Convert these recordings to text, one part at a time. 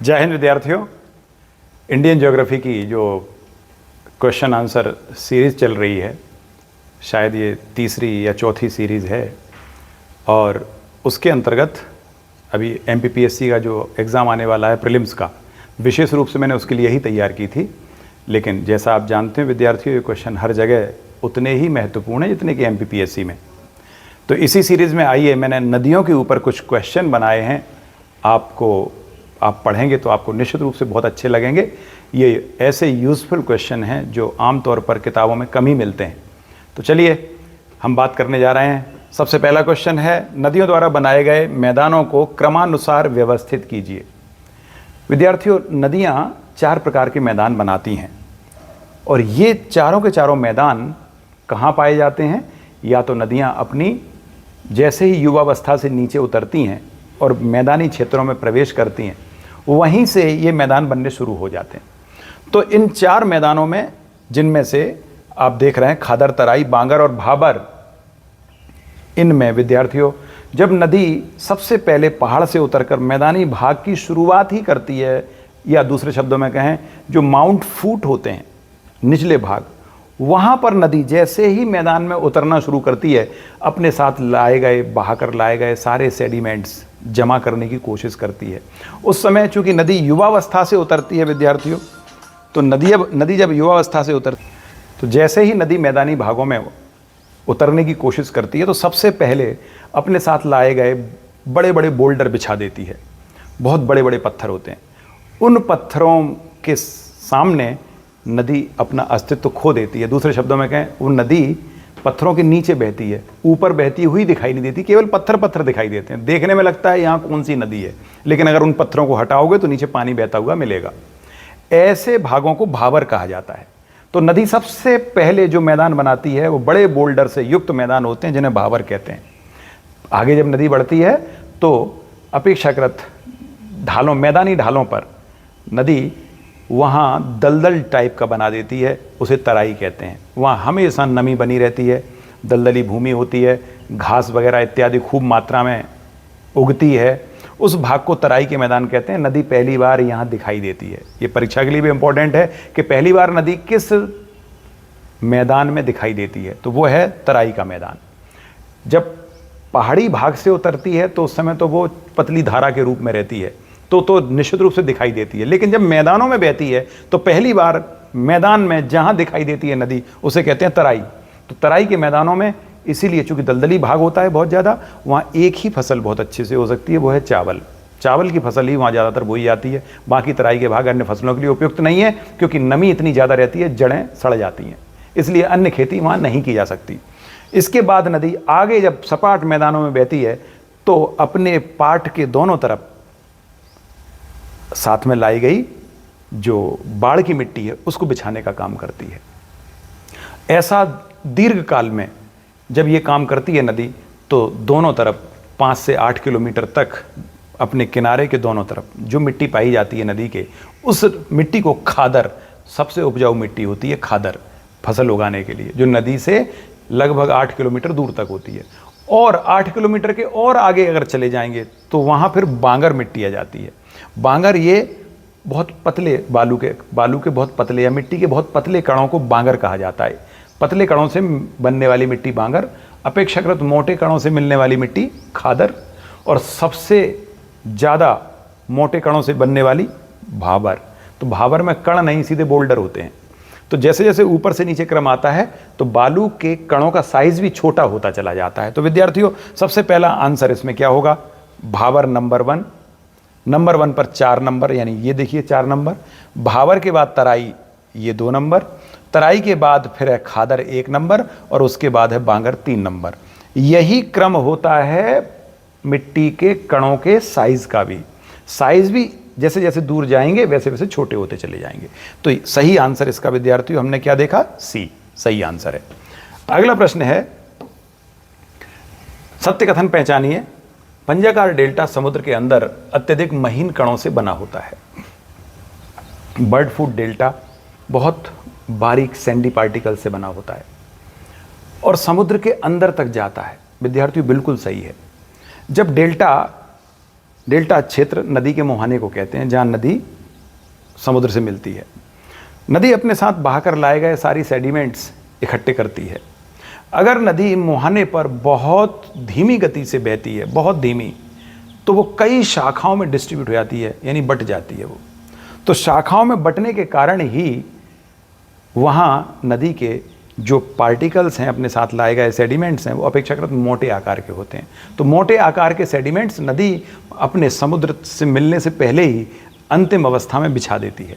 जय हिंद विद्यार्थियों। Indian geography की जो क्वेश्चन आंसर सीरीज़ चल रही है, शायद ये तीसरी या चौथी सीरीज़ है और उसके अंतर्गत अभी MPPSC का जो एग्ज़ाम आने वाला है प्रीलिम्स का, विशेष रूप से मैंने उसके लिए ही तैयार की थी। लेकिन जैसा आप जानते हैं विद्यार्थियों, ये क्वेश्चन हर जगह उतने ही महत्वपूर्ण है जितने कि MPPSC में। तो इसी सीरीज़ में आइए, मैंने नदियों के ऊपर कुछ क्वेश्चन बनाए हैं। आप पढ़ेंगे तो आपको निश्चित रूप से बहुत अच्छे लगेंगे। ये ऐसे यूज़फुल क्वेश्चन हैं जो आमतौर पर किताबों में कम ही मिलते हैं। तो चलिए हम बात करने जा रहे हैं। सबसे पहला क्वेश्चन है, नदियों द्वारा बनाए गए मैदानों को क्रमानुसार व्यवस्थित कीजिए। विद्यार्थियों, नदियाँ 4 प्रकार के मैदान बनाती हैं और ये चारों के चारों मैदान कहाँ पाए जाते हैं? या तो नदियाँ अपनी जैसे ही युवावस्था से नीचे उतरती हैं और मैदानी क्षेत्रों में प्रवेश करती हैं, वहीं से ये मैदान बनने शुरू हो जाते हैं। तो इन 4 मैदानों में, जिनमें से आप देख रहे हैं खादर, तराई, बांगर और भाबर, इनमें विद्यार्थियों जब नदी सबसे पहले पहाड़ से उतरकर मैदानी भाग की शुरुआत ही करती है, या दूसरे शब्दों में कहें जो माउंट फूट होते हैं निचले भाग, वहाँ पर नदी जैसे ही मैदान में उतरना शुरू करती है, अपने साथ बहाकर लाए गए सारे सेडिमेंट्स जमा करने की कोशिश करती है। उस समय चूंकि नदी युवावस्था से उतरती है विद्यार्थियों, तो नदी जब युवावस्था से उतरती, तो जैसे ही नदी मैदानी भागों में उतरने की कोशिश करती है, तो सबसे पहले अपने साथ लाए गए बड़े बड़े बोल्डर बिछा देती है। बहुत बड़े बड़े पत्थर होते हैं। उन पत्थरों के सामने नदी अपना अस्तित्व खो देती है। दूसरे शब्दों में कहें, वो नदी पत्थरों के नीचे बहती है, ऊपर बहती हुई दिखाई नहीं देती, केवल पत्थर पत्थर दिखाई देते हैं। देखने में लगता है यहाँ कौन सी नदी है, लेकिन अगर उन पत्थरों को हटाओगे तो नीचे पानी बहता हुआ मिलेगा। ऐसे भागों को भाबर कहा जाता है। तो नदी सबसे पहले जो मैदान बनाती है वो बड़े बोल्डर से युक्त मैदान होते हैं, जिन्हें भाबर कहते हैं। आगे जब नदी बढ़ती है तो अपेक्षाकृत ढालों, मैदानी ढालों पर नदी वहाँ दलदल टाइप का बना देती है, उसे तराई कहते हैं। वहाँ हमेशा नमी बनी रहती है, दलदली भूमि होती है, घास वगैरह इत्यादि खूब मात्रा में उगती है। उस भाग को तराई के मैदान कहते हैं। नदी पहली बार यहाँ दिखाई देती है। ये परीक्षा के लिए भी इम्पोर्टेंट है कि पहली बार नदी किस मैदान में दिखाई देती है, तो वो है तराई का मैदान। जब पहाड़ी भाग से उतरती है तो उस समय तो वो पतली धारा के रूप में रहती है, तो निश्चित रूप से दिखाई देती है। लेकिन जब मैदानों में बहती है तो पहली बार मैदान में जहां दिखाई देती है नदी, उसे कहते हैं तराई। तो तराई के मैदानों में इसीलिए चूंकि दलदली भाग होता है बहुत ज़्यादा, वहाँ एक ही फसल बहुत अच्छे से हो सकती है, वो है चावल। चावल की फसल ही वहाँ ज़्यादातर बोई जाती है। बाकी तराई के भाग अन्य फसलों के लिए उपयुक्त नहीं है, क्योंकि नमी इतनी ज़्यादा रहती है, जड़ें सड़ जाती हैं, इसलिए अन्य खेती वहाँ नहीं की जा सकती। इसके बाद नदी आगे जब सपाट मैदानों में बहती है तो अपने पाट के दोनों तरफ साथ में लाई गई जो बाढ़ की मिट्टी है उसको बिछाने का काम करती है। ऐसा दीर्घ काल में जब ये काम करती है नदी, तो दोनों तरफ 5 से 8 किलोमीटर तक अपने किनारे के दोनों तरफ जो मिट्टी पाई जाती है नदी के, उस मिट्टी को खादर, सबसे उपजाऊ मिट्टी होती है खादर, फसल उगाने के लिए, जो नदी से लगभग 8 किलोमीटर दूर तक होती है। और 8 किलोमीटर के और आगे अगर चले जाएंगे तो वहाँ फिर बांगर मिट्टी आ जाती है। बांगर, ये बहुत पतले बालू के बहुत पतले या मिट्टी के बहुत पतले कणों को बांगर कहा जाता है। पतले कणों से बनने वाली मिट्टी बांगर, अपेक्षाकृत मोटे कणों से मिलने वाली मिट्टी खादर, और सबसे ज़्यादा मोटे कणों से बनने वाली भाबर। तो भाबर में कण नहीं, सीधे बोल्डर होते हैं। तो जैसे जैसे ऊपर से नीचे क्रम आता है तो बालू के कणों का साइज भी छोटा होता चला जाता है। तो विद्यार्थियों, सबसे पहला आंसर इसमें क्या होगा? भाबर नंबर 1। नंबर 1 पर 4 नंबर, यानी ये देखिए 4 नंबर। भाबर के बाद तराई, ये 2 नंबर। तराई के बाद फिर है खादर 1 नंबर, और उसके बाद है बांगर 3 नंबर। यही क्रम होता है मिट्टी के कणों के साइज का भी। साइज भी जैसे जैसे दूर जाएंगे वैसे वैसे छोटे होते चले जाएंगे। तो सही आंसर इसका विद्यार्थियों हमने क्या देखा? सी सही आंसर है। अगला प्रश्न है, सत्य कथन पहचानिए। पंजाकार डेल्टा समुद्र के अंदर अत्यधिक महीन कणों से बना होता है। बर्ड फूड डेल्टा बहुत बारीक सैंडी पार्टिकल से बना होता है और समुद्र के अंदर तक जाता है। विद्यार्थियों, बिल्कुल सही है। जब डेल्टा डेल्टा क्षेत्र नदी के मुहाने को कहते हैं, जहाँ नदी समुद्र से मिलती है। नदी अपने साथ बहाकर लाए गए सारी सेडिमेंट्स इकट्ठे करती है। अगर नदी मुहाने पर बहुत धीमी गति से बहती है, बहुत धीमी, तो वो कई शाखाओं में डिस्ट्रीब्यूट हो जाती है, यानी बट जाती है वो। तो शाखाओं में बटने के कारण ही वहाँ नदी के जो पार्टिकल्स हैं, अपने साथ लाए गए सेडिमेंट्स हैं, वो अपेक्षाकृत मोटे आकार के होते हैं। तो मोटे आकार के सेडिमेंट्स नदी अपने समुद्र से मिलने से पहले ही अंतिम अवस्था में बिछा देती है।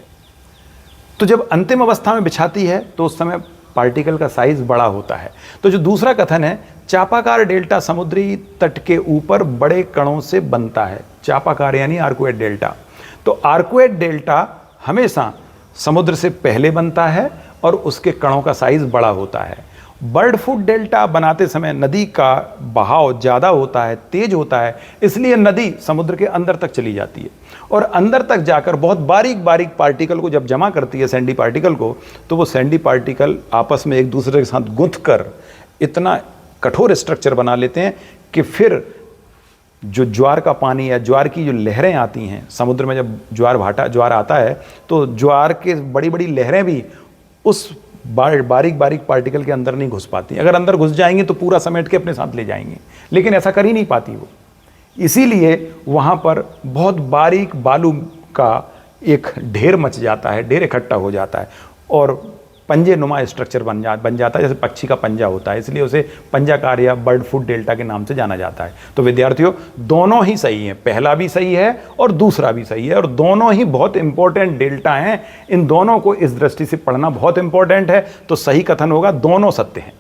तो जब अंतिम अवस्था में बिछाती है तो उस समय पार्टिकल का साइज बड़ा होता है। तो जो दूसरा कथन है, चापाकार डेल्टा समुद्री तट के ऊपर बड़े कणों से बनता है। चापाकार यानी आर्कुएट डेल्टा। तो आर्कुएट डेल्टा हमेशा समुद्र से पहले बनता है और उसके कणों का साइज बड़ा होता है। बर्ड फूट डेल्टा बनाते समय नदी का बहाव ज़्यादा होता है, तेज होता है, इसलिए नदी समुद्र के अंदर तक चली जाती है और अंदर तक जाकर बहुत बारीक बारीक पार्टिकल को जब जमा करती है, सैंडी पार्टिकल को, तो वो सैंडी पार्टिकल आपस में एक दूसरे के साथ गुंथ कर इतना कठोर स्ट्रक्चर बना लेते हैं कि फिर जो ज्वार का पानी या ज्वार की जो लहरें आती हैं समुद्र में, जब ज्वार आता है तो ज्वार के बड़ी बड़ी लहरें भी उस बारीक बारीक पार्टिकल के अंदर नहीं घुस पाती। अगर अंदर घुस जाएंगी तो पूरा समेट के अपने साथ ले जाएंगी, लेकिन ऐसा कर ही नहीं पाती वो। इसीलिए वहाँ पर बहुत बारीक बालू का एक ढेर मच जाता है, ढेर इकट्ठा हो जाता है और पंजे नुमा स्ट्रक्चर बन जाता है, जैसे पक्षी का पंजा होता है, इसलिए उसे पंजाकार या बर्ड फूट डेल्टा के नाम से जाना जाता है। तो विद्यार्थियों, दोनों ही सही हैं, पहला भी सही है और दूसरा भी सही है, और दोनों ही बहुत इंपॉर्टेंट डेल्टा हैं। इन दोनों को इस दृष्टि से पढ़ना बहुत इंपॉर्टेंट है। तो सही कथन होगा दोनों सत्य हैं।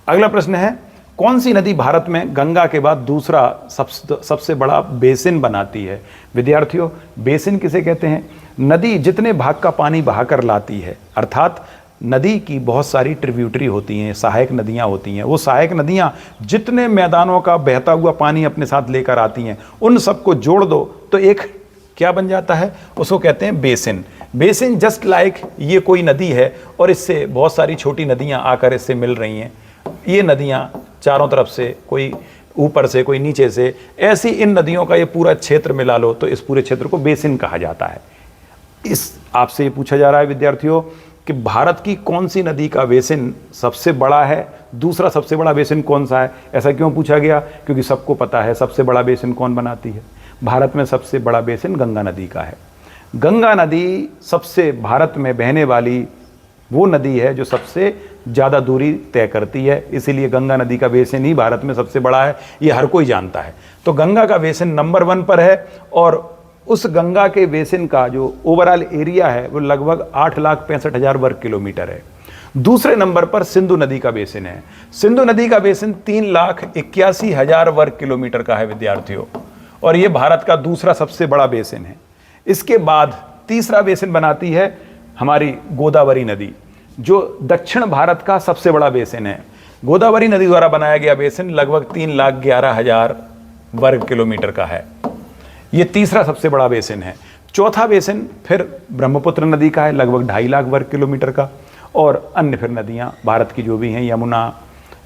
अगला प्रश्न है, कौन सी नदी भारत में गंगा के बाद दूसरा सबसे बड़ा बेसिन बनाती है? विद्यार्थियों, बेसिन किसे कहते हैं? नदी जितने भाग का पानी बहाकर लाती है, अर्थात नदी की बहुत सारी ट्रिब्यूटरी होती हैं, सहायक नदियां होती हैं। वो सहायक नदियां जितने मैदानों का बहता हुआ पानी अपने साथ लेकर आती हैं, उन सबको जोड़ दो तो एक क्या बन जाता है? उसको कहते हैं बेसिन। बेसिन जस्ट लाइक ये कोई नदी है और इससे बहुत सारी छोटी नदियां आकर इससे मिल रही हैं। ये नदियां चारों तरफ से, कोई ऊपर से कोई नीचे से, ऐसी इन नदियों का ये पूरा क्षेत्र मिला लो तो इस पूरे क्षेत्र को बेसिन कहा जाता है। इस आपसे ये पूछा जा रहा है विद्यार्थियों कि भारत की कौन सी नदी का बेसिन सबसे बड़ा है, दूसरा सबसे बड़ा बेसिन कौन सा है? ऐसा क्यों पूछा गया? क्योंकि सबको पता है सबसे बड़ा बेसिन कौन बनाती है। भारत में सबसे बड़ा बेसिन गंगा नदी का है। गंगा नदी सबसे भारत में बहने वाली वो नदी है जो सबसे ज़्यादा दूरी तय करती है, इसीलिए गंगा नदी का बेसिन ही भारत में सबसे बड़ा है, ये हर कोई जानता है। तो गंगा का बेसिन नंबर 1 पर है और उस गंगा के बेसिन का जो ओवरऑल एरिया है वो लगभग 8,65,000 वर्ग किलोमीटर है। दूसरे नंबर पर सिंधु नदी का बेसिन है। सिंधु नदी का बेसिन 3,81,000 वर्ग किलोमीटर का है विद्यार्थियों, और ये भारत का दूसरा सबसे बड़ा बेसिन है। इसके बाद तीसरा बेसिन बनाती है हमारी गोदावरी नदी, जो दक्षिण भारत का सबसे बड़ा बेसिन है। गोदावरी नदी द्वारा बनाया गया बेसिन लगभग 3,11,000 वर्ग किलोमीटर का है। ये तीसरा सबसे बड़ा बेसिन है। चौथा बेसिन फिर ब्रह्मपुत्र नदी का है, लगभग 2.5 लाख वर्ग किलोमीटर का, और अन्य फिर नदियाँ भारत की जो भी हैं, यमुना,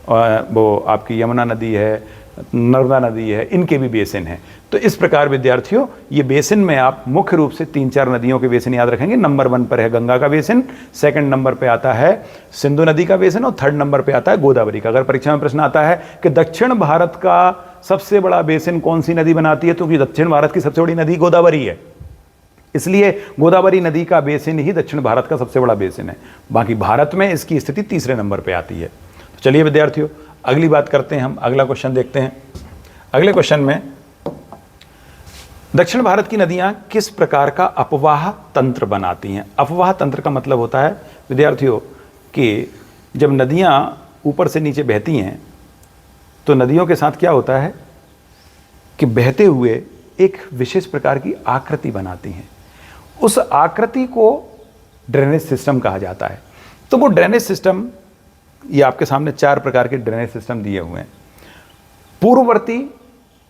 वो आपकी यमुना नदी है, नर्मदा नदी है, इनके भी बेसिन हैं। तो इस प्रकार विद्यार्थियों, ये बेसिन में आप मुख्य रूप से 3-4 नदियों के बेसिन याद रखेंगे। नंबर 1 पर है गंगा का बेसिन, सेकंड नंबर पे आता है सिंधु नदी का बेसिन, और थर्ड नंबर पे आता है गोदावरी का। अगर परीक्षा में प्रश्न आता है कि दक्षिण भारत का सबसे बड़ा बेसिन कौन सी नदी बनाती है, तो दक्षिण भारत की सबसे बड़ी नदी गोदावरी है, इसलिए गोदावरी नदी का बेसिन ही दक्षिण भारत का सबसे बड़ा बेसिन है। बाकी भारत में इसकी स्थिति तीसरे नंबर पर आती है। तो चलिए विद्यार्थियों, अगली बात करते हैं हम, अगला क्वेश्चन देखते हैं। अगले क्वेश्चन में दक्षिण भारत की नदियां किस प्रकार का अपवाह तंत्र बनाती हैं? अपवाह तंत्र का मतलब होता है विद्यार्थियों कि जब नदियां ऊपर से नीचे बहती हैं तो नदियों के साथ क्या होता है कि बहते हुए एक विशेष प्रकार की आकृति बनाती हैं। उस आकृति को ड्रेनेज सिस्टम कहा जाता है। तो वो ड्रेनेज सिस्टम, ये आपके सामने 4 प्रकार के ड्रेनेज सिस्टम दिए हुए हैं। पूर्ववर्ती,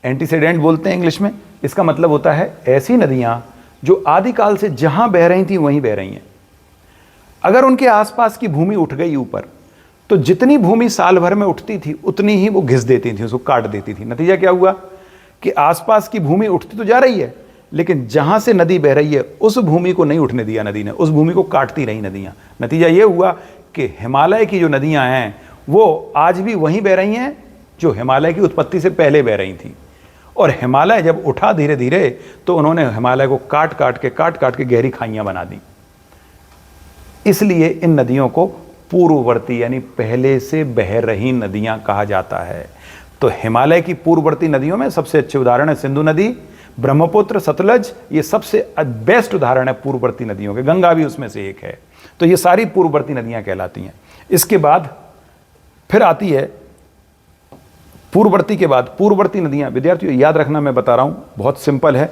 एंटीसेडेंट बोलते हैं इंग्लिश में, इसका मतलब होता है ऐसी नदियां जो आदिकाल से जहां बह रही थी वहीं बह रही हैं। अगर उनके आसपास की भूमि उठ गई ऊपर, तो जितनी भूमि साल भर में उठती थी उतनी ही वो घिस देती थी, उसको काट देती थी। नतीजा क्या हुआ कि आसपास की भूमि उठती तो जा रही है, लेकिन जहां से नदी बह रही है उस भूमि को नहीं उठने दिया नदी ने, उस भूमि को काटती रही नदियां। नतीजा ये हुआ कि हिमालय की जो नदियां हैं वो आज भी वहीं बह रही हैं जो हिमालय की उत्पत्ति से पहले बह रही थी। और हिमालय जब उठा धीरे धीरे तो उन्होंने हिमालय को काट काट के गहरी खाइयां बना दी। इसलिए इन नदियों को पूर्ववर्ती यानी पहले से बह रही नदियां कहा जाता है। तो हिमालय की पूर्ववर्ती नदियों में सबसे अच्छे उदाहरण है सिंधु नदी, ब्रह्मपुत्र, सतलज, ये सबसे बेस्ट उदाहरण है पूर्ववर्ती नदियों के। गंगा भी उसमें से एक है। तो ये सारी पूर्ववर्ती नदियां कहलाती हैं। इसके बाद फिर आती है पूर्ववर्ती के बाद पूर्ववर्ती नदियां। विद्यार्थियों याद रखना, मैं बता रहा हूं, बहुत सिंपल है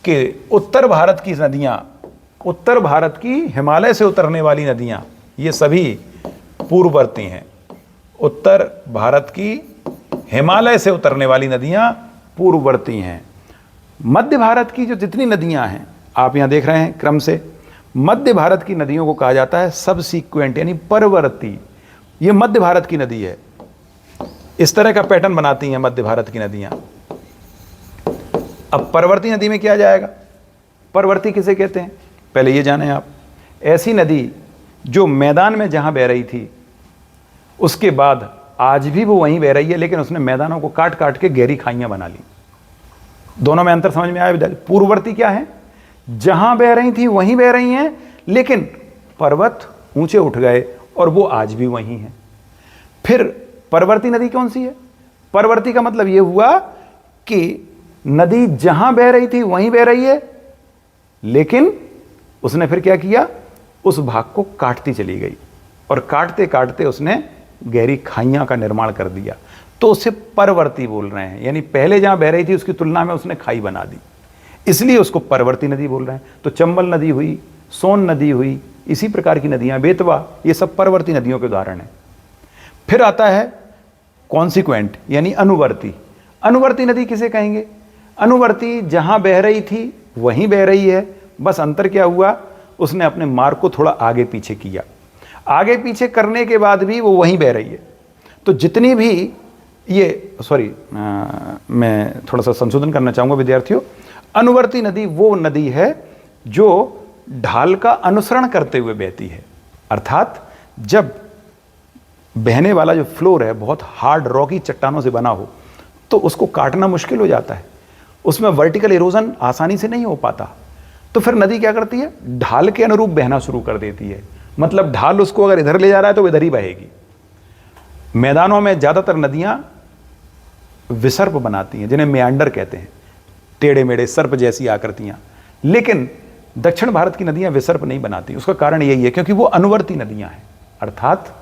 कि उत्तर भारत की नदियां, उत्तर भारत की हिमालय से उतरने वाली नदियां, ये सभी पूर्ववर्ती हैं। उत्तर भारत की हिमालय से उतरने वाली नदियां पूर्ववर्ती हैं। मध्य भारत की जो जितनी नदियां हैं, आप यहां देख रहे हैं क्रम से, मध्य भारत की नदियों को कहा जाता है सबसीक्वेंट यानी परवर्ती। ये मध्य भारत की नदी है, इस तरह का पैटर्न बनाती हैं मध्य भारत की नदियां। अब परवर्ती नदी में क्या जाएगा? परवर्ती किसे कहते हैं पहले ये जानें आप। ऐसी नदी जो मैदान में जहां बह रही थी उसके बाद आज भी वो वहीं बह रही है, लेकिन उसने मैदानों को काट काट के गहरी खाइयां बना ली। दोनों में अंतर समझ में आया विद्यार्थी? पूर्ववर्ती क्या है? जहां बह रही थी वहीं बह रही हैं, लेकिन पर्वत ऊंचे उठ गए और वो आज भी वहीं हैं। फिर परवर्ती नदी कौन सी है? परवर्ती का मतलब ये हुआ कि नदी जहां बह रही थी वहीं बह रही है, लेकिन उसने फिर क्या किया? उस भाग को काटती चली गई और काटते काटते उसने गहरी खाइयां का निर्माण कर दिया। तो उसे परवर्ती बोल रहे हैं, यानी पहले जहां बह रही थी उसकी तुलना में उसने खाई बना दी, इसलिए उसको परवर्ती नदी बोल रहे हैं। तो चंबल नदी हुई, सोन नदी हुई, इसी प्रकार की नदियां, बेतवा, ये सब परवर्ती नदियों के उदाहरण हैं। फिर आता है कॉन्सिक्वेंट यानी अनुवर्ती। अनुवर्ती नदी किसे कहेंगे? अनुवर्ती जहां बह रही थी वहीं बह रही है, बस अंतर क्या हुआ? उसने अपने मार्ग को थोड़ा आगे पीछे किया। आगे पीछे करने के बाद भी वो वहीं बह रही है। तो जितनी भी मैं थोड़ा सा संशोधन करना चाहूंगा विद्यार्थियों। अनुवर्ती नदी वो नदी है जो ढाल का अनुसरण करते हुए बहती है, अर्थात जब बहने वाला जो फ्लोर है बहुत हार्ड रॉकी चट्टानों से बना हो तो उसको काटना मुश्किल हो जाता है, उसमें वर्टिकल इरोजन आसानी से नहीं हो पाता। तो फिर नदी क्या करती है? ढाल के अनुरूप बहना शुरू कर देती है। मतलब ढाल उसको अगर इधर ले जा रहा है तो वो इधर ही बहेगी। मैदानों में ज्यादातर नदियां विसर्प बनाती हैं, जिन्हें मेयांडर कहते हैं, टेढ़े मेढ़े सर्प जैसी आकृतियां। लेकिन दक्षिण भारत की नदियां विसर्प नहीं बनाती। उसका कारण यही है क्योंकि वो अनुवर्ती नदियां हैं, अर्थात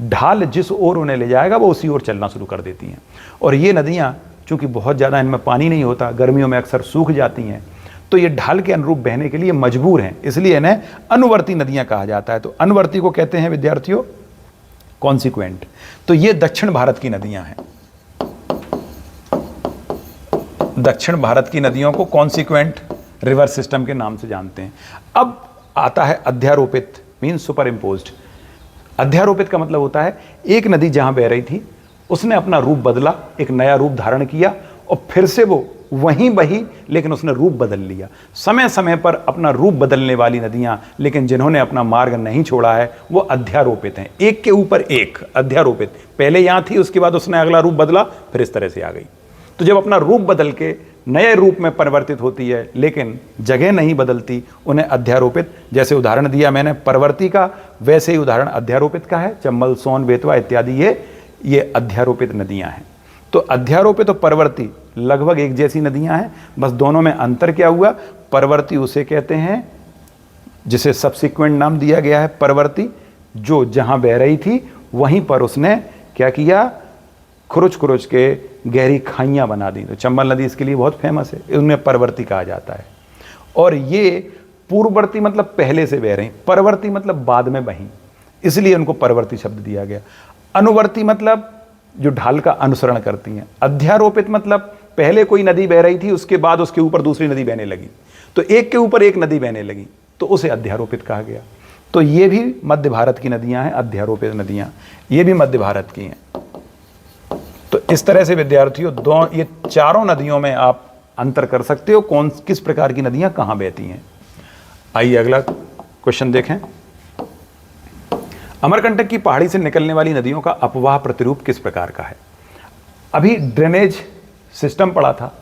ढाल जिस ओर उन्हें ले जाएगा वो उसी ओर चलना शुरू कर देती हैं। और ये नदियां चूंकि बहुत ज़्यादा इनमें पानी नहीं होता, गर्मियों में अक्सर सूख जाती हैं, तो ये ढाल के अनुरूप बहने के लिए मजबूर हैं, इसलिए इन्हें अनुवर्ती नदियां कहा जाता है। तो अनुवर्ती को कहते हैं विद्यार्थियों कॉन्सिक्वेंट। तो ये दक्षिण भारत की नदियां हैं। दक्षिण भारत की नदियों को कॉन्सिक्वेंट रिवर सिस्टम के नाम से जानते हैं। अब आता है अध्यारोपित मीन्स सुपर इम्पोज्ड। अध्यारोपित का मतलब होता है एक नदी जहां बह रही थी उसने अपना रूप बदला, एक नया रूप धारण किया और फिर से वो वहीं बही, लेकिन उसने रूप बदल लिया। समय समय पर अपना रूप बदलने वाली नदियां, लेकिन जिन्होंने अपना मार्ग नहीं छोड़ा है वो अध्यारोपित हैं। एक के ऊपर एक अध्यारोपित। पहले यहां थी, उसके बाद उसने अगला रूप बदला, फिर इस तरह से आ गई। तो जब अपना रूप बदल के नए रूप में परिवर्तित होती है लेकिन जगह नहीं बदलती, उन्हें अध्यारोपित। जैसे उदाहरण दिया मैंने परवर्ती का, वैसे ही उदाहरण अध्यारोपित का है। चंबल, सोन, बेतवा इत्यादि ये अध्यारोपित नदियां हैं। तो अध्यारोपित और परवर्ती लगभग एक जैसी नदियां हैं, बस दोनों में अंतर क्या हुआ? परवर्ती उसे कहते हैं जिसे सबसिक्वेंट नाम दिया गया है परवर्ती, जो जहां बह रही थी वहीं पर उसने क्या किया? खुरुच खुरुच के गहरी खाइयां बना दी। तो चंबल नदी इसके लिए बहुत फेमस है, उन्हें परवर्ती कहा जाता है। और ये पूर्ववर्ती मतलब पहले से बह रही, परवर्ती मतलब बाद में बही, इसलिए उनको परवर्ती शब्द दिया गया। अनुवर्ती मतलब जो ढाल का अनुसरण करती हैं। अध्यारोपित मतलब पहले कोई नदी बह रही थी, उसके बाद उसके ऊपर दूसरी नदी बहने लगी, तो एक के ऊपर एक नदी बहने लगी, तो उसे अध्यारोपित कहा गया। तो ये भी मध्य भारत की नदियां हैं, अध्यारोपित नदियां, ये भी मध्य भारत की हैं। तो इस तरह से विद्यार्थियों ये चारों नदियों में आप अंतर कर सकते हो कौन किस प्रकार की नदियां कहां बहती हैं। आइए अगला क्वेश्चन देखें। अमरकंटक की पहाड़ी से निकलने वाली नदियों का अपवाह प्रतिरूप किस प्रकार का है। अभी ड्रेनेज सिस्टम पढ़ा था,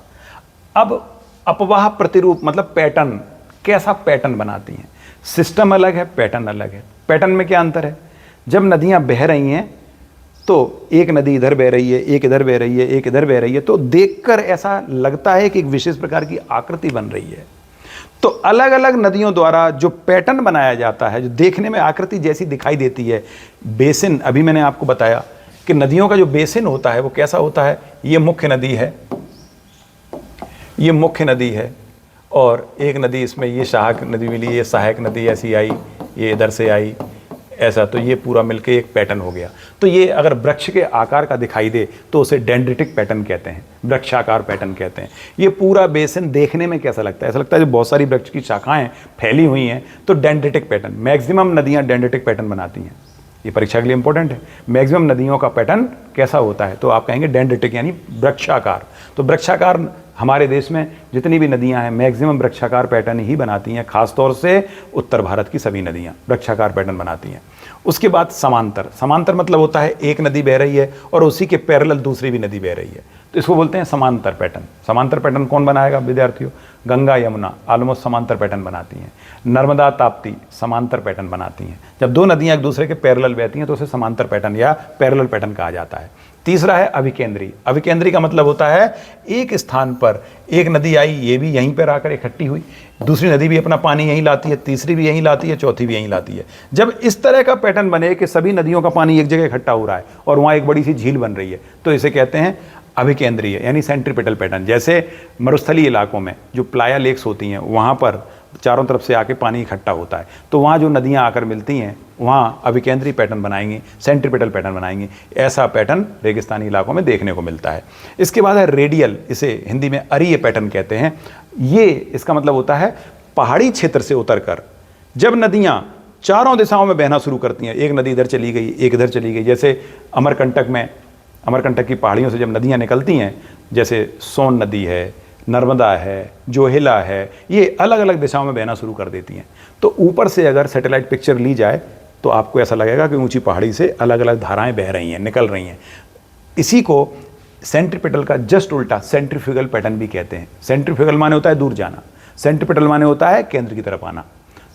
अब अपवाह प्रतिरूप मतलब पैटर्न, कैसा पैटर्न बनाती हैं। सिस्टम अलग है, पैटर्न अलग है। पैटर्न में क्या अंतर है, जब नदियां बह रही हैं तो एक नदी इधर बह रही है, एक इधर बह रही है, एक इधर बह रही है, तो देखकर ऐसा लगता है कि एक विशेष प्रकार की आकृति बन रही है। तो अलग अलग नदियों द्वारा जो पैटर्न बनाया जाता है, जो देखने में आकृति जैसी दिखाई देती है, बेसिन, अभी मैंने आपको बताया कि नदियों का जो बेसिन होता है वो कैसा होता है। ये मुख्य नदी है, ये मुख्य नदी है, और एक नदी इसमें ये सहायक नदी मिली, ये सहायक नदी ऐसी आई, ये इधर से आई, ऐसा। तो ये पूरा मिलके एक पैटर्न हो गया। तो ये अगर वृक्ष के आकार का दिखाई दे तो उसे डेंड्रिटिक पैटर्न कहते हैं, वृक्षाकार पैटर्न कहते हैं। ये पूरा बेसिन देखने में कैसा लगता है, ऐसा लगता है जो बहुत सारी वृक्ष की शाखाएं फैली हुई हैं, तो डेंड्रिटिक पैटर्न। मैक्सिमम नदियां डेंड्रिटिक पैटर्न बनाती हैं, ये परीक्षा के लिए इंपॉर्टेंट है। मैक्सिमम नदियों का पैटर्न कैसा होता है, तो आप कहेंगे डेंड्रिटिक यानी वृक्षाकार। तो वृक्षाकार हमारे देश में जितनी भी नदियां हैं मैक्सिमम वृक्षाकार पैटर्न ही बनाती हैं, खासतौर से उत्तर भारत की सभी नदियां वृक्षाकार पैटर्न बनाती हैं। उसके बाद समांतर, समांतर मतलब होता है एक नदी बह रही है और उसी के पैरेलल दूसरी भी नदी बह रही है, तो इसको बोलते हैं समांतर पैटर्न। समांतर पैटर्न कौन बनाएगा विद्यार्थियों, गंगा यमुना ऑलमोस्ट समांतर पैटर्न बनाती हैं। नर्मदा ताप्ती समांतर पैटर्न बनाती हैं। जब दो नदियां एक दूसरे के पैरेलल बहती हैं तो उसे समांतर पैटर्न या पैरेलल पैटर्न कहा जाता है। तीसरा है अभिकेंद्री। अभिकेंद्री का मतलब होता है एक स्थान पर एक नदी आई, ये भी यहीं पर आकर इकट्ठी हुई, दूसरी नदी भी अपना पानी यहीं लाती है, तीसरी भी यहीं लाती है, चौथी भी यहीं लाती है। जब इस तरह का पैटर्न बने कि सभी नदियों का पानी एक जगह इकट्ठा हो रहा है और वहाँ एक बड़ी सी झील बन रही है, तो इसे कहते हैं अभिकेंद्रीय यानी सेंट्रीपिटल पैटर्न। जैसे मरुस्थलीय इलाकों में जो प्लाया लेक्स होती हैं वहाँ पर चारों तरफ से आके पानी इकट्ठा होता है, तो वहाँ जो नदियाँ आकर मिलती हैं वहाँ अभिकेंद्रीय पैटर्न बनाएंगी, सेंट्रीपिटल पैटर्न बनाएंगी। ऐसा पैटर्न रेगिस्तानी इलाकों में देखने को मिलता है। इसके बाद है रेडियल, इसे हिंदी में अरीय पैटर्न कहते हैं। ये इसका मतलब होता है पहाड़ी क्षेत्र से उतरकर जब नदियाँ चारों दिशाओं में बहना शुरू करती हैं, एक नदी इधर चली गई, एक इधर चली गई। जैसे अमरकंटक में, अमरकंटक की पहाड़ियों से जब नदियाँ निकलती हैं, जैसे सोन नदी है, नर्मदा है, जोहिला है, ये अलग अलग दिशाओं में बहना शुरू कर देती हैं। तो ऊपर से अगर सैटेलाइट पिक्चर ली जाए तो आपको ऐसा लगेगा कि ऊंची पहाड़ी से अलग अलग धाराएं बह रही हैं, निकल रही हैं। इसी को सेंट्रीपिटल का जस्ट उल्टा सेंट्रीफ्यूगल पैटर्न भी कहते हैं। सेंट्रीफ्यूगल माने होता है दूर जाना, सेंट्रीपिटल माने होता है केंद्र की तरफ आना।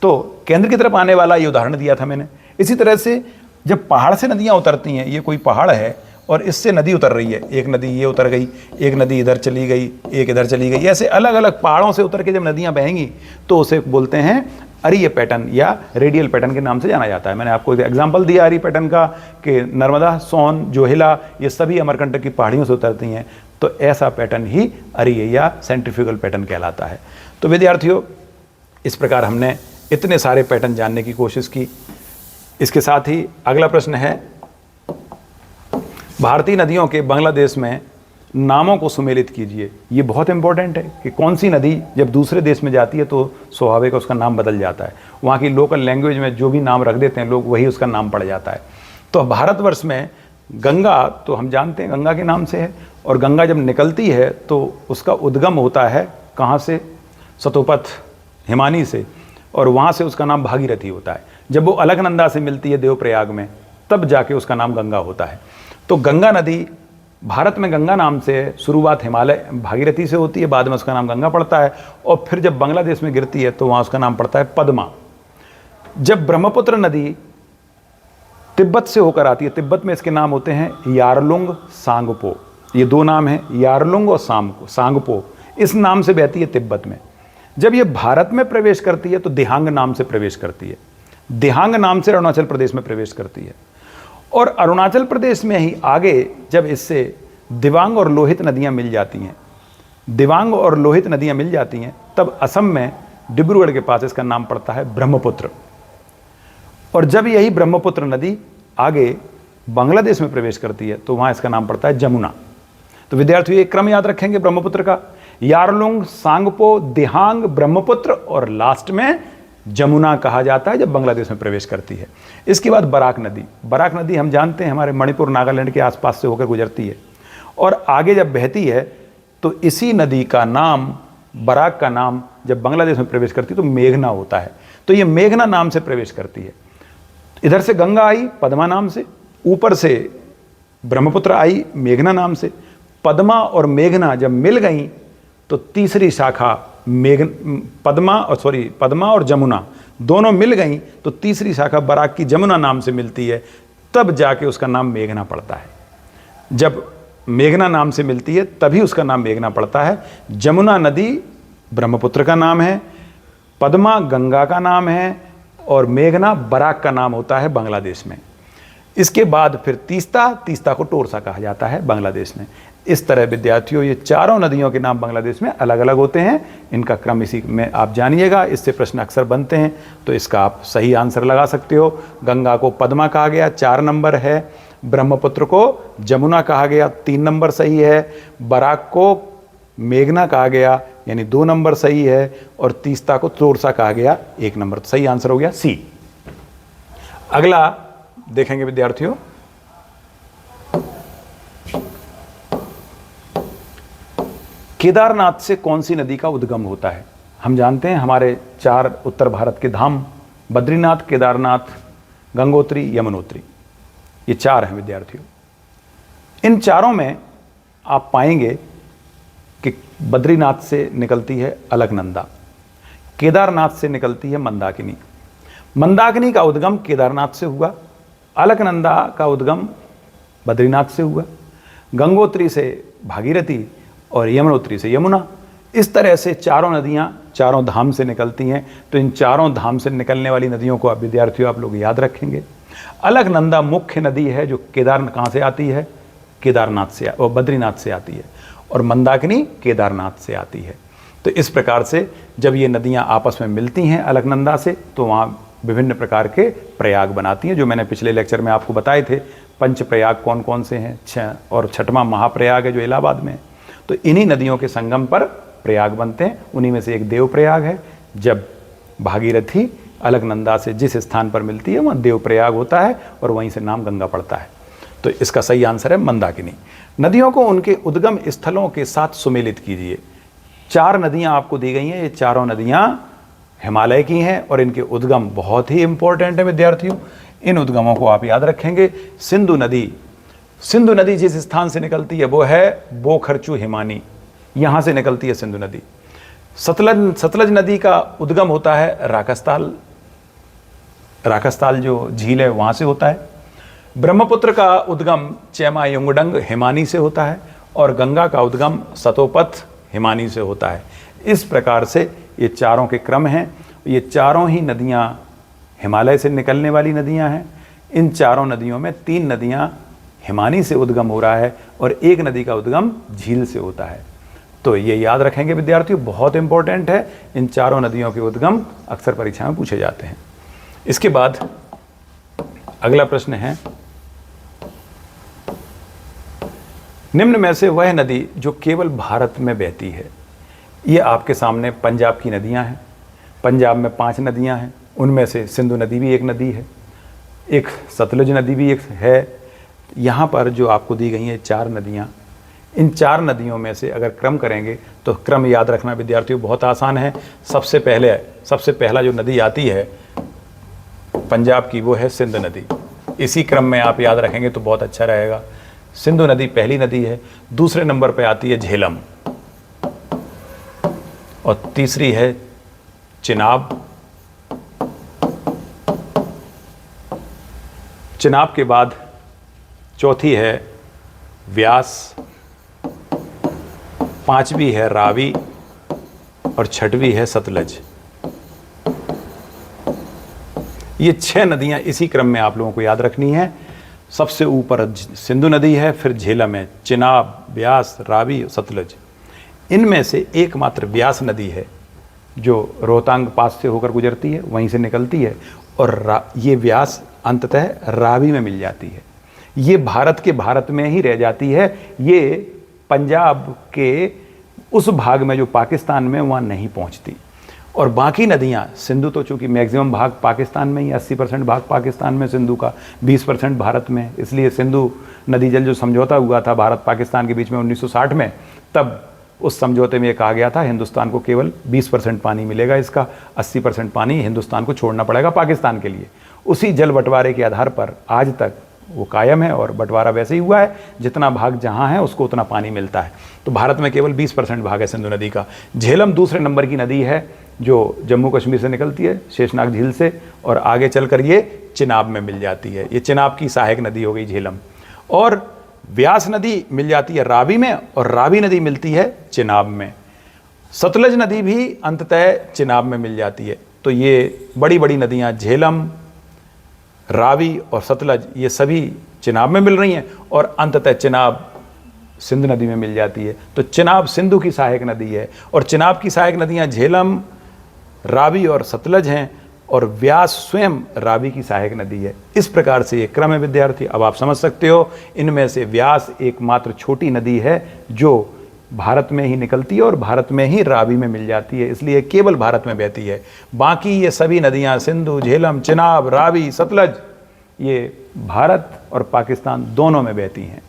तो केंद्र की तरफ आने वाला ये उदाहरण दिया था मैंने। इसी तरह से जब पहाड़ से नदियाँ उतरती हैं, ये कोई पहाड़ है और इससे नदी उतर रही है, एक नदी ये उतर गई, एक नदी इधर चली गई, एक इधर चली गई, ऐसे अलग अलग पहाड़ों से उतर के जब नदियाँ बहेंगी तो उसे बोलते हैं अरीय पैटर्न या रेडियल पैटर्न के नाम से जाना जाता है। मैंने आपको एक एग्जाम्पल दिया अरीय पैटर्न का कि नर्मदा, सोन, जोहिला ये सभी अमरकंटक की पहाड़ियों से उतरती हैं, तो ऐसा पैटर्न ही अरीय या सेंट्रीफ्यूगल पैटर्न कहलाता है। तो विद्यार्थियों, इस प्रकार हमने इतने सारे पैटर्न जानने की कोशिश की। इसके साथ ही अगला प्रश्न है, भारतीय नदियों के बांग्लादेश में नामों को सुमेलित कीजिए। ये बहुत इंपॉर्टेंट है कि कौन सी नदी जब दूसरे देश में जाती है तो स्वाभाविक उसका नाम बदल जाता है। वहाँ की लोकल लैंग्वेज में जो भी नाम रख देते हैं लोग, वही उसका नाम पड़ जाता है। तो भारतवर्ष में गंगा तो हम जानते हैं गंगा के नाम से है, और गंगा जब निकलती है तो उसका उद्गम होता है कहाँ से, सतोपथ हिमानी से, और वहाँ से उसका नाम भागीरथी होता है। जब वो अलकनंदा से मिलती है देवप्रयाग में, तब जाके उसका नाम गंगा होता है। तो गंगा नदी भारत में गंगा नाम से शुरुआत हिमालय भागीरथी से होती है, बाद में उसका नाम गंगा पड़ता है, और फिर जब बांग्लादेश में गिरती है तो वहाँ उसका नाम पड़ता है पद्मा। जब ब्रह्मपुत्र नदी तिब्बत से होकर आती है, तिब्बत में इसके नाम होते हैं यारलुंग, सांगपो। ये दो नाम हैं, यारलुंग और सांगपो, इस नाम से बहती है तिब्बत में। जब ये भारत में प्रवेश करती है तो दिहांग नाम से प्रवेश करती है, दिहांग नाम से अरुणाचल प्रदेश में प्रवेश करती है, और अरुणाचल प्रदेश में ही आगे जब इससे दिबांग और लोहित नदियां मिल जाती हैं, दिबांग और लोहित नदियां मिल जाती हैं, तब असम में डिब्रूगढ़ के पास इसका नाम पड़ता है ब्रह्मपुत्र। और जब यही ब्रह्मपुत्र नदी आगे बांग्लादेश में प्रवेश करती है तो वहाँ इसका नाम पड़ता है जमुना। तो विद्यार्थियों, एक क्रम याद रखेंगे ब्रह्मपुत्र का, यारलुंग, सांगपो, दिहांग, ब्रह्मपुत्र, और लास्ट में जमुना कहा जाता है जब बांग्लादेश में प्रवेश करती है। इसके बाद बराक नदी। बराक नदी हम जानते हैं हमारे मणिपुर, नागालैंड के आसपास से होकर गुजरती है, और आगे जब बहती है तो इसी नदी का नाम, बराक का नाम जब बांग्लादेश में प्रवेश करती है तो मेघना होता है। तो ये मेघना नाम से प्रवेश करती है। इधर से गंगा आई पद्मा नाम से, ऊपर से ब्रह्मपुत्र आई मेघना नाम से। पद्मा और मेघना जब मिल गई तो तीसरी शाखा पद्मा और जमुना दोनों मिल गई तो तीसरी शाखा बराक की जमुना नाम से मिलती है, तब जाके उसका नाम मेघना पड़ता है। जब मेघना नाम से मिलती है तभी उसका नाम मेघना पड़ता है। जमुना नदी ब्रह्मपुत्र का नाम है, पद्मा गंगा का नाम है और मेघना बराक का नाम होता है बांग्लादेश में। इसके बाद फिर तीस्ता को टोरसा कहा जाता है बांग्लादेश में। इस तरह विद्यार्थियों ये चारों नदियों के नाम बांग्लादेश में अलग अलग होते हैं। इनका क्रम इसी में आप जानिएगा, इससे प्रश्न अक्सर बनते हैं, तो इसका आप सही आंसर लगा सकते हो। गंगा को पद्मा कहा गया, 4 नंबर है। ब्रह्मपुत्र को जमुना कहा गया, 3 नंबर सही है। बराक को मेघना कहा गया, यानी 2 नंबर सही है। और तीस्ता को टोरसा कहा गया, 1 नंबर। सही आंसर हो गया सी। अगला देखेंगे विद्यार्थियों, केदारनाथ से कौन सी नदी का उद्गम होता है। हम जानते हैं हमारे 4 उत्तर भारत के धाम बद्रीनाथ, केदारनाथ, गंगोत्री, यमुनोत्री, ये 4 हैं विद्यार्थियों। इन चारों में आप पाएंगे कि बद्रीनाथ से निकलती है अलकनंदा, केदारनाथ से निकलती है मंदाकिनी। मंदाकिनी का उद्गम केदारनाथ से हुआ, अलकनंदा का उद्गम बद्रीनाथ से हुआ, गंगोत्री से भागीरथी और यमुनोत्री से यमुना। इस तरह से चारों नदियां चारों धाम से निकलती हैं। तो इन चारों धाम से निकलने वाली नदियों को आप विद्यार्थियों आप लोग याद रखेंगे। अलकनंदा मुख्य नदी है जो कहाँ से आती है, केदारनाथ से और बद्रीनाथ से आती है, और मंदाकिनी केदारनाथ से आती है। तो इस प्रकार से जब ये नदियां आपस में मिलती हैं अलकनंदा से, तो वहाँ विभिन्न प्रकार के प्रयाग बनाती हैं, जो मैंने पिछले लेक्चर में आपको बताए थे। पंच प्रयाग कौन कौन से हैं, और 6वां महाप्रयाग है जो इलाहाबाद में है। तो इन्हीं नदियों के संगम पर प्रयाग बनते हैं। उन्हीं में से एक देव प्रयाग है। जब भागीरथी अलकनंदा से जिस स्थान पर मिलती है वहाँ देव प्रयाग होता है और वहीं से नाम गंगा पड़ता है। तो इसका सही आंसर है मंदाकिनी। नदियों को उनके उद्गम स्थलों के साथ सुमेलित कीजिए। 4 नदियाँ आपको दी गई हैं, ये चारों नदियाँ हिमालय की हैं और इनके उद्गम बहुत ही इंपॉर्टेंट है विद्यार्थियों। इन उद्गमों को आप याद रखेंगे। सिंधु नदी जिस स्थान से निकलती है वो है बोखरचू हिमानी, यहाँ से निकलती है सिंधु नदी। सतलज नदी का उद्गम होता है राकस्ताल जो झील है वहाँ से होता है। ब्रह्मपुत्र का उद्गम चेमायुंगडंग हिमानी से होता है और गंगा का उद्गम सतोपथ हिमानी से होता है। इस प्रकार से ये चारों के क्रम हैं। ये चारों ही नदियाँ हिमालय से निकलने वाली नदियाँ हैं। इन चारों नदियों में 3 नदियाँ हिमानी से उद्गम हो रहा है और 1 नदी का उद्गम झील से होता है। तो ये याद रखेंगे विद्यार्थियों, बहुत इंपॉर्टेंट है। इन चारों नदियों के उद्गम अक्सर परीक्षा में पूछे जाते हैं। इसके बाद अगला प्रश्न है, निम्न में से वह नदी जो केवल भारत में बहती है। ये आपके सामने पंजाब की नदियां हैं। पंजाब में 5 नदियां हैं, उनमें से सिंधु नदी भी एक नदी है, एक सतलुज नदी भी एक है। यहाँ पर जो आपको दी गई हैं 4 नदियाँ, इन 4 नदियों में से अगर क्रम करेंगे तो क्रम याद रखना विद्यार्थियों बहुत आसान है। सबसे पहला जो नदी आती है पंजाब की वो है सिंधु नदी। इसी क्रम में आप याद रखेंगे तो बहुत अच्छा रहेगा। सिंधु नदी पहली नदी है, दूसरे नंबर पे आती है झेलम और तीसरी है चिनाब। चिनाब के बाद चौथी है व्यास, 5वीं है रावी और 6वीं है सतलज। ये 6 नदियां इसी क्रम में आप लोगों को याद रखनी है। सबसे ऊपर सिंधु नदी है, फिर झेलम है, चिनाब, व्यास, रावी, सतलज। इनमें से एकमात्र व्यास नदी है जो रोहतांग पास से होकर गुजरती है, वहीं से निकलती है और ये व्यास अंततः रावी में मिल जाती है। ये भारत में ही रह जाती है। ये पंजाब के उस भाग में जो पाकिस्तान में वहाँ नहीं पहुँचती। और बाकी नदियाँ, सिंधु तो चूँकि मैक्सिमम भाग पाकिस्तान में ही, 80% भाग पाकिस्तान में सिंधु का, 20% भारत में, इसलिए सिंधु नदी जल जो समझौता हुआ था भारत पाकिस्तान के बीच में 1960 में, तब उस समझौते में ये कहा गया था हिंदुस्तान को केवल 20% पानी मिलेगा, इसका 80% पानी हिंदुस्तान को छोड़ना पड़ेगा पाकिस्तान के लिए। उसी जल बंटवारे के आधार पर आज तक वो कायम है और बंटवारा वैसे ही हुआ है, जितना भाग जहाँ है उसको उतना पानी मिलता है। तो भारत में केवल 20% भाग है सिंधु नदी का। झेलम दूसरे नंबर की नदी है जो जम्मू कश्मीर से निकलती है शेषनाग झील से, और आगे चलकर ये चिनाब में मिल जाती है। ये चिनाब की सहायक नदी हो गई झेलम। और व्यास नदी मिल जाती है रावी में, और रावी नदी मिलती है चिनाब में। सतलज नदी भी अंततः चिनाब में मिल जाती है। तो ये बड़ी बड़ी नदियाँ झेलम, रावी और सतलज ये सभी चिनाब में मिल रही हैं, और अंततः चिनाब सिंध नदी में मिल जाती है। तो चिनाब सिंधु की सहायक नदी है, और चिनाब की सहायक नदियाँ झेलम, रावी और सतलज हैं, और व्यास स्वयं रावी की सहायक नदी है। इस प्रकार से ये क्रम है विद्यार्थी। अब आप समझ सकते हो, इनमें से व्यास एकमात्र छोटी नदी है जो भारत में ही निकलती है और भारत में ही रावी में मिल जाती है, इसलिए केवल भारत में बहती है। बाकी ये सभी नदियाँ सिंधु, झेलम, चिनाब, रावी, सतलज ये भारत और पाकिस्तान दोनों में बहती हैं।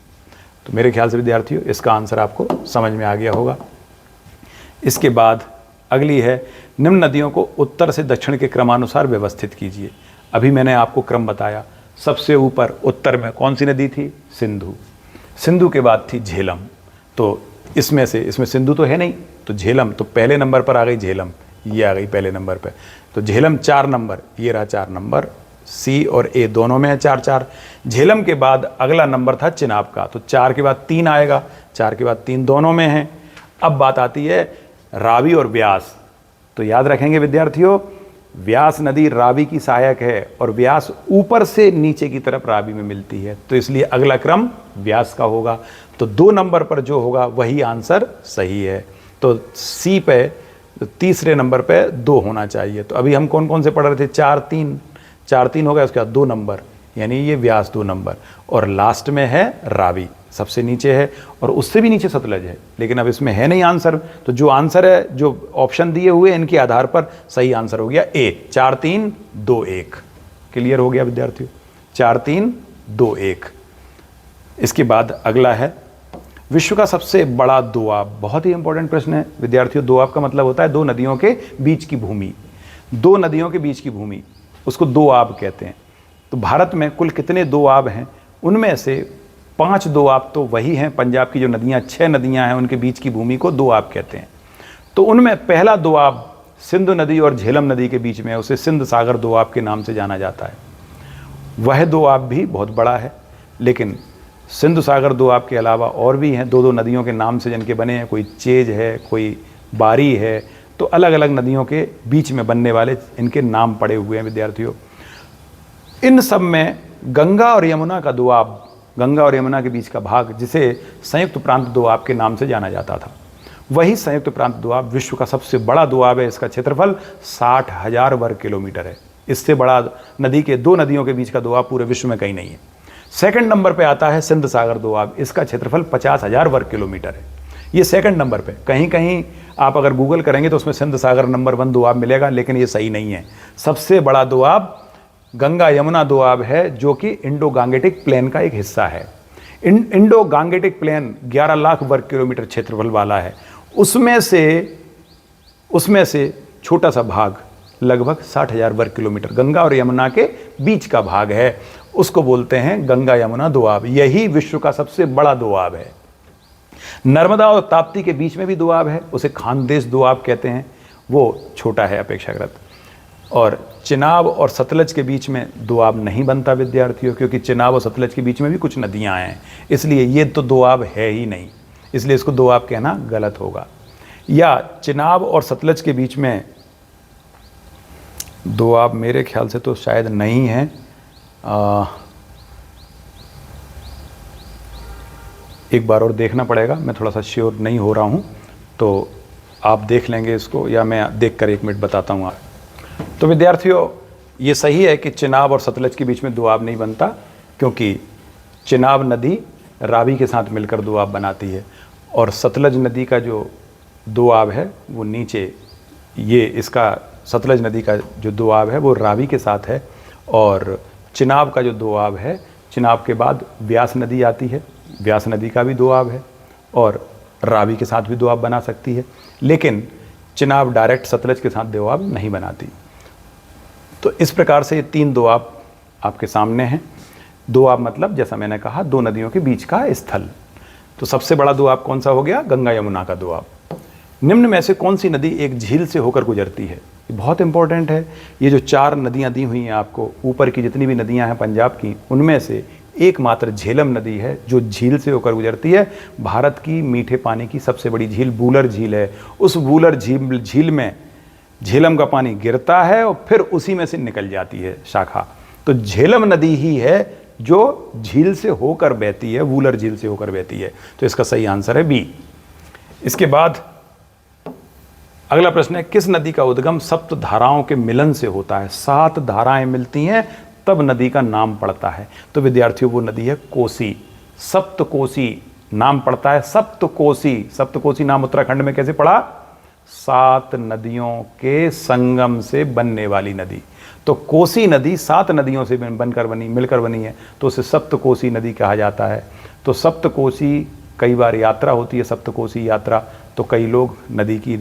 तो मेरे ख्याल से विद्यार्थियों इसका आंसर आपको समझ में आ गया होगा। इसके बाद अगली है, निम्न नदियों को उत्तर से दक्षिण के क्रमानुसार व्यवस्थित कीजिए। अभी मैंने आपको क्रम बताया। सबसे ऊपर उत्तर में कौन सी नदी थी? सिंधु। सिंधु के बाद थी झेलम। तो इसमें सिंधु तो है नहीं, तो झेलम तो पहले नंबर पर आ गई। झेलम ये आ गई पहले नंबर पर। तो झेलम 4 नंबर, ये रहा 4 नंबर। सी और ए दोनों में है 4-4। झेलम के बाद अगला नंबर था चिनाब का, तो 4 के बाद 3 आएगा, 4 के बाद 3 दोनों में है। अब बात आती है रावी और व्यास। तो याद रखेंगे विद्यार्थियों, व्यास नदी रावी की सहायक है और व्यास ऊपर से नीचे की तरफ रावी में मिलती है, तो इसलिए अगला क्रम व्यास का होगा। तो 2 नंबर पर जो होगा वही आंसर सही है। तो सी पे, तो तीसरे नंबर पे 2 होना चाहिए। तो अभी हम कौन कौन से पढ़ रहे थे? 4-3 हो गया, उसके बाद 2 नंबर, यानी ये व्यास 2 नंबर, और लास्ट में है रावी, सबसे नीचे है, और उससे भी नीचे सतलज है। लेकिन अब इसमें है नहीं आंसर, तो जो आंसर है, जो ऑप्शन दिए हुए इनके आधार पर सही आंसर हो गया ए, 4-3-2-1। क्लियर हो गया विद्यार्थियों? 4-3-2-1। इसके बाद अगला है, विश्व का सबसे बड़ा दोआब। बहुत ही इंपॉर्टेंट प्रश्न है विद्यार्थियों। दोआब का मतलब होता है 2 नदियों के बीच की भूमि। 2 नदियों के बीच की भूमि, उसको दोआब कहते हैं। तो भारत में कुल कितने दोआब हैं? उनमें से 5 दोआब तो वही हैं, पंजाब की जो नदियाँ 6 नदियाँ हैं उनके बीच की भूमि को दोआब कहते हैं। तो उनमें पहला दोआब सिंधु नदी और झेलम नदी के बीच में है, उसे सिंध सागर दोआब के नाम से जाना जाता है। वह दोआब भी बहुत बड़ा है, लेकिन सिंधु सागर दोआब के अलावा और भी हैं 2-2 नदियों के नाम से जिनके बने हैं। कोई चेज है, कोई बारी है, तो अलग अलग नदियों के बीच में बनने वाले इनके नाम पड़े हुए हैं विद्यार्थियों। इन सब में गंगा और यमुना का दोआब, गंगा और यमुना के बीच का भाग, जिसे संयुक्त प्रांत दोआब के नाम से जाना जाता था, वही संयुक्त प्रांत दोआब विश्व का सबसे बड़ा दोआब है। इसका क्षेत्रफल 60,000 वर्ग किलोमीटर है। इससे बड़ा नदी के 2 नदियों के बीच का दोआब पूरे विश्व में कहीं नहीं है। सेकंड नंबर पे आता है सिंध सागर दोआब। इसका क्षेत्रफल 50,000 वर्ग किलोमीटर है। ये सेकंड नंबर पे, कहीं कहीं आप अगर गूगल करेंगे तो उसमें सिंध सागर नंबर 1 दोआब मिलेगा, लेकिन ये सही नहीं है। सबसे बड़ा दोआब गंगा यमुना दोआब है, जो कि इंडो गांगेटिक प्लेन का एक हिस्सा है। इंडो गांगेटिक प्लेन 11 लाख वर्ग किलोमीटर क्षेत्रफल वाला है। उसमें से छोटा सा भाग लगभग 60,000 वर्ग किलोमीटर गंगा और यमुना के बीच का भाग है, उसको बोलते हैं गंगा यमुना दोआब। यही विश्व का सबसे बड़ा दोआब है। नर्मदा और ताप्ती के बीच में भी दोआब है, उसे खानदेश दोआब कहते हैं, वो छोटा है अपेक्षाकृत। और चिनाब और सतलज के बीच में दोआब नहीं बनता विद्यार्थियों, क्योंकि चिनाब और सतलज के बीच में भी कुछ नदियां हैं, इसलिए ये तो दोआब है ही नहीं, इसलिए इसको दोआब कहना गलत होगा। या चिनाब और सतलज के बीच में दोआब मेरे ख्याल से तो शायद नहीं है। एक बार और देखना पड़ेगा, मैं थोड़ा सा श्योर नहीं हो रहा हूँ, तो आप देख लेंगे इसको, या मैं देखकर 1 मिनट बताता हूँ। तो विद्यार्थियों, ये सही है कि चिनाब और सतलज के बीच में दोआब नहीं बनता, क्योंकि चिनाब नदी रावी के साथ मिलकर दोआब बनाती है, और सतलज नदी का जो दोआब है वो नीचे ये इसका सतलज नदी का जो दोआब है वो रावी के साथ है, और चिनाब का जो दोआब है, चिनाब के बाद व्यास नदी आती है, व्यास नदी का भी दोआब है, और रावी के साथ भी दोआब बना सकती है, लेकिन चिनाब डायरेक्ट सतलज के साथ दोआब नहीं बनाती। तो इस प्रकार से ये 3 दोआब आपके सामने हैं। दोआब मतलब जैसा मैंने कहा 2 नदियों के बीच का स्थल। तो सबसे बड़ा दोआब कौन सा हो गया? गंगा यमुना का दोआब। निम्न में से कौन सी नदी एक झील से होकर गुजरती है? ये बहुत इंपॉर्टेंट है। ये जो 4 नदियां दी हुई हैं आपको, ऊपर की जितनी भी नदियां हैं पंजाब की, उनमें से एकमात्र झेलम नदी है जो झील से होकर गुजरती है। भारत की मीठे पानी की सबसे बड़ी झील वूलर झील है। उस वूलर झील में झेलम का पानी गिरता है और फिर उसी में से निकल जाती है शाखा। तो झेलम नदी ही है जो झील से होकर बहती है, वूलर झील से होकर बहती है। तो इसका सही आंसर है बी। इसके बाद अगला प्रश्न है, किस नदी का उद्गम सप्त धाराओं के मिलन से होता है? 7 धाराएं मिलती हैं तब नदी का नाम पड़ता है। तो विद्यार्थियों वो नदी है कोसी। सप्तकोसी नाम पड़ता है, सप्तकोसी। सप्तकोसी नाम उत्तराखंड में कैसे पड़ा? 7 नदियों के संगम से बनने वाली नदी। तो कोसी नदी 7 नदियों से बनकर बनी, मिलकर बनी है, तो उसे सप्तकोसी नदी कहा जाता है। तो सप्तकोसी, कई बार यात्रा होती है सप्तकोसी यात्रा, तो कई लोग नदी की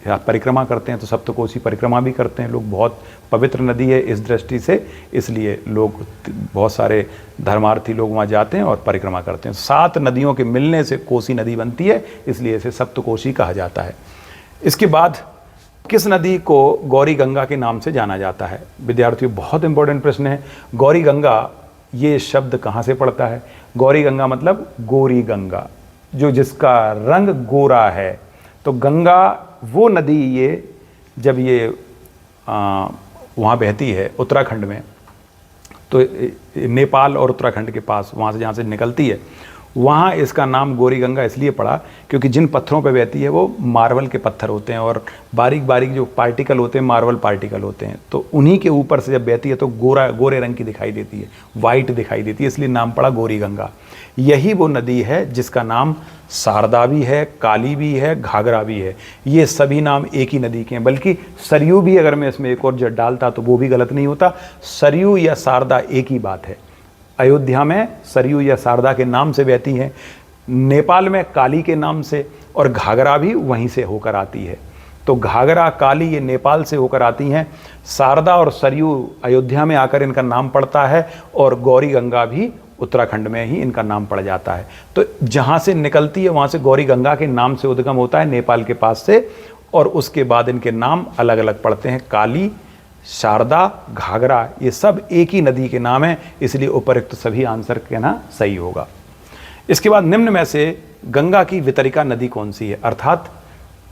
परिक्रमा करते हैं, तो सप्तकोसी परिक्रमा भी करते हैं लोग। बहुत पवित्र नदी है इस दृष्टि से, इसलिए लोग, बहुत सारे धर्मार्थी लोग वहाँ जाते हैं और परिक्रमा करते हैं। 7 नदियों के मिलने से कोसी नदी बनती है, इसलिए इसे सप्तकोसी कहा जाता है। इसके बाद किस नदी को गौरी गंगा के नाम से जाना जाता है? विद्यार्थियों बहुत इंपॉर्टेंट प्रश्न है। गौरी गंगा, ये शब्द कहाँ से पड़ता है? गौरी गंगा मतलब गोरी गंगा, जो जिसका रंग गोरा है। तो गंगा वो नदी, ये जब ये वहाँ बहती है उत्तराखंड में, तो नेपाल और उत्तराखंड के पास, वहाँ से जहाँ से निकलती है, वहाँ इसका नाम गौरी गंगा इसलिए पड़ा क्योंकि जिन पत्थरों पे बहती है वो मार्बल के पत्थर होते हैं, और बारीक बारीक जो पार्टिकल होते हैं मार्बल पार्टिकल होते हैं, तो उन्हीं के ऊपर से जब बहती है तो गोरे रंग की दिखाई देती है, वाइट दिखाई देती है, इसलिए नाम पड़ा गौरी गंगा। यही वो नदी है जिसका नाम शारदा भी है, काली भी है, घाघरा भी है। ये सभी नाम एक ही नदी के हैं, बल्कि सरयू भी अगर मैं इसमें एक और जड़ डालता तो वो भी गलत नहीं होता। सरयू या शारदा एक ही बात है। अयोध्या में सरयू या शारदा के नाम से बहती है, नेपाल में काली के नाम से, और घाघरा भी वहीं से होकर आती है। तो घाघरा, काली ये नेपाल से होकर आती हैं, शारदा और सरयू अयोध्या में आकर इनका नाम पड़ता है, और गौरी गंगा भी उत्तराखंड में ही इनका नाम पड़ जाता है। तो जहाँ से निकलती है वहाँ से गौरी गंगा के नाम से उद्गम होता है, नेपाल के पास से, और उसके बाद इनके नाम अलग अलग पड़ते हैं। काली, शारदा, घाघरा, ये सब एक ही नदी के नाम हैं, इसलिए उपरोक्त सभी आंसर कहना सही होगा। इसके बाद निम्न में से गंगा की वितरिका नदी कौन सी है? अर्थात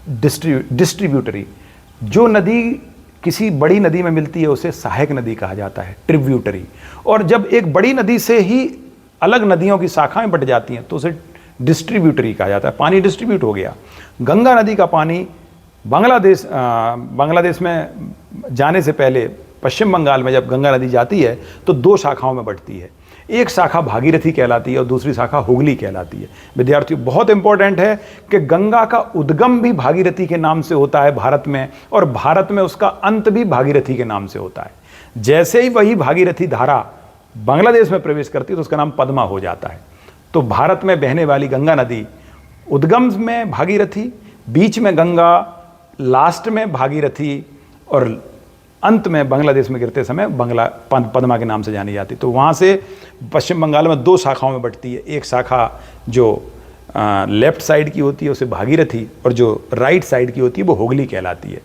डिस्ट्रीब्यूटरी। जो नदी किसी बड़ी नदी में मिलती है उसे सहायक नदी कहा जाता है, ट्रिब्यूटरी। और जब एक बड़ी नदी से ही अलग नदियों की शाखाएं बट जाती हैं तो उसे डिस्ट्रीब्यूटरी कहा जाता है। पानी डिस्ट्रीब्यूट हो गया। गंगा नदी का पानी बांग्लादेश में जाने से पहले पश्चिम बंगाल में जब गंगा नदी जाती है तो 2 शाखाओं में बढ़ती है। एक शाखा भागीरथी कहलाती है और दूसरी शाखा हुगली कहलाती है। विद्यार्थियों बहुत इंपॉर्टेंट है कि गंगा का उद्गम भी भागीरथी के नाम से होता है भारत में, और भारत में उसका अंत भी भागीरथी के नाम से होता है। जैसे ही वही भागीरथी धारा बांग्लादेश में प्रवेश करती है तो उसका नाम पद्मा हो जाता है। तो भारत में बहने वाली गंगा नदी, उद्गम में भागीरथी, बीच में गंगा, लास्ट में भागीरथी, और अंत में बांग्लादेश में गिरते समय पद्मा के नाम से जानी जाती। तो वहाँ से पश्चिम बंगाल में 2 शाखाओं में बढ़ती है। एक शाखा जो लेफ्ट साइड की होती है उसे भागीरथी, और जो राइट साइड की होती है वो हुगली कहलाती है।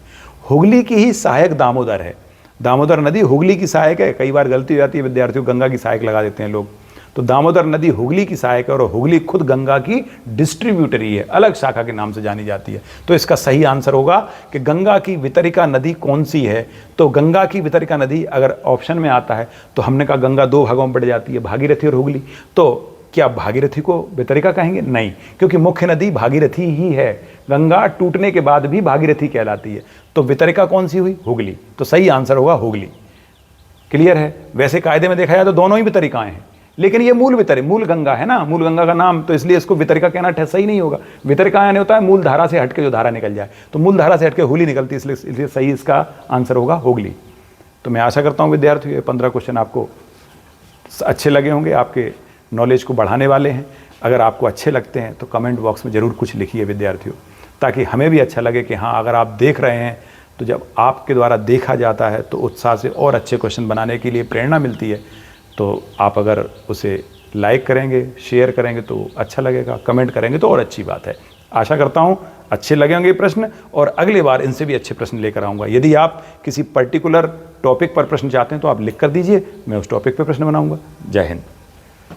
हुगली की ही सहायक दामोदर है। दामोदर नदी हुगली की सहायक है। कई बार गलती हो जाती है विद्यार्थियों, गंगा की सहायक लगा देते हैं लोग। तो दामोदर नदी हुगली की सहायक है, और हुगली खुद गंगा की डिस्ट्रीब्यूटरी है, अलग शाखा के नाम से जानी जाती है। तो इसका सही आंसर होगा कि गंगा की वितरिका नदी कौन सी है? तो गंगा की वितरिका नदी अगर ऑप्शन में आता है तो हमने कहा गंगा 2 भागों में बढ़ जाती है, भागीरथी और हुगली। तो क्या भागीरथी को वितरिका कहेंगे? नहीं, क्योंकि मुख्य नदी भागीरथी ही है। गंगा टूटने के बाद भी भागीरथी कहलाती है। तो वितरिका कौन सी हुई? हुगली। तो सही आंसर होगा हुगली। क्लियर है? वैसे कायदे में देखा जाए तो दोनों ही वितरिकाएं हैं, लेकिन ये मूल वितरिका, मूल गंगा है ना, मूल गंगा का नाम, तो इसलिए इसको वितरिका कहना सही नहीं होगा। वितरिका यानी होता है मूल धारा से हटके जो धारा निकल जाए, तो मूल धारा से हटके हुगली निकलती, इसलिए सही इसका आंसर होगा हुगली। तो मैं आशा करता हूँ विद्यार्थियों ये 15 क्वेश्चन आपको अच्छे लगे होंगे, आपके नॉलेज को बढ़ाने वाले हैं। अगर आपको अच्छे लगते हैं तो कमेंट बॉक्स में ज़रूर कुछ लिखिए विद्यार्थियों, ताकि हमें भी अच्छा लगे कि हाँ, अगर आप देख रहे हैं तो जब आपके द्वारा देखा जाता है तो उत्साह से और अच्छे क्वेश्चन बनाने के लिए प्रेरणा मिलती है। तो आप अगर उसे लाइक करेंगे, शेयर करेंगे तो अच्छा लगेगा, कमेंट करेंगे तो और अच्छी बात है। आशा करता हूँ अच्छे लगेंगे प्रश्न, और अगली बार इनसे भी अच्छे प्रश्न लेकर आऊँगा। यदि आप किसी पर्टिकुलर टॉपिक पर प्रश्न चाहते हैं तो आप लिख कर दीजिए, मैं उस टॉपिक पर प्रश्न बनाऊँगा। जय हिंद।